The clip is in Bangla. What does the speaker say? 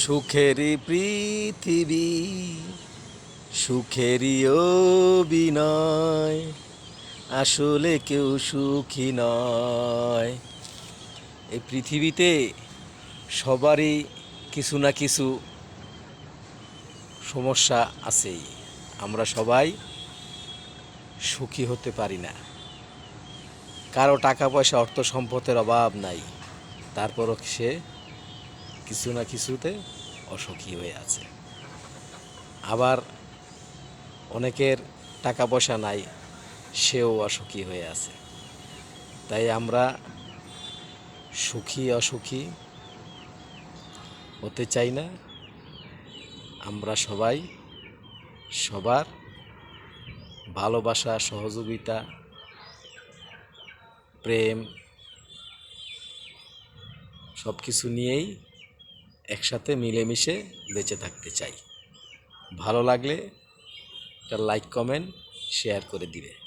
সুখেরই পৃথিবী, সুখেরই অভিনয়, আসলে কেউ সুখী নয়। এই পৃথিবীতে সবারই কিছু না কিছু সমস্যা আছেই। আমরা সবাই সুখী হতে পারি না। কারো টাকা পয়সা অর্থ সম্পদের অভাব নাই, তারপরও সে কিছু না কিছুতে অসুখী হয়ে আছে। আবার অনেকের টাকা পয়সা নাই, সেও অসুখী হয়ে আছে। তাই আমরা সুখী অসুখী হতে চাই না। আমরা সবাই সবার ভালোবাসা, সহযোগিতা, প্রেম সব কিছু নিয়েই একসাথে মিলেমিশে বেঁচে থাকতে চাই। ভালো লাগলে একটা লাইক, কমেন্ট, শেয়ার করে দিবে।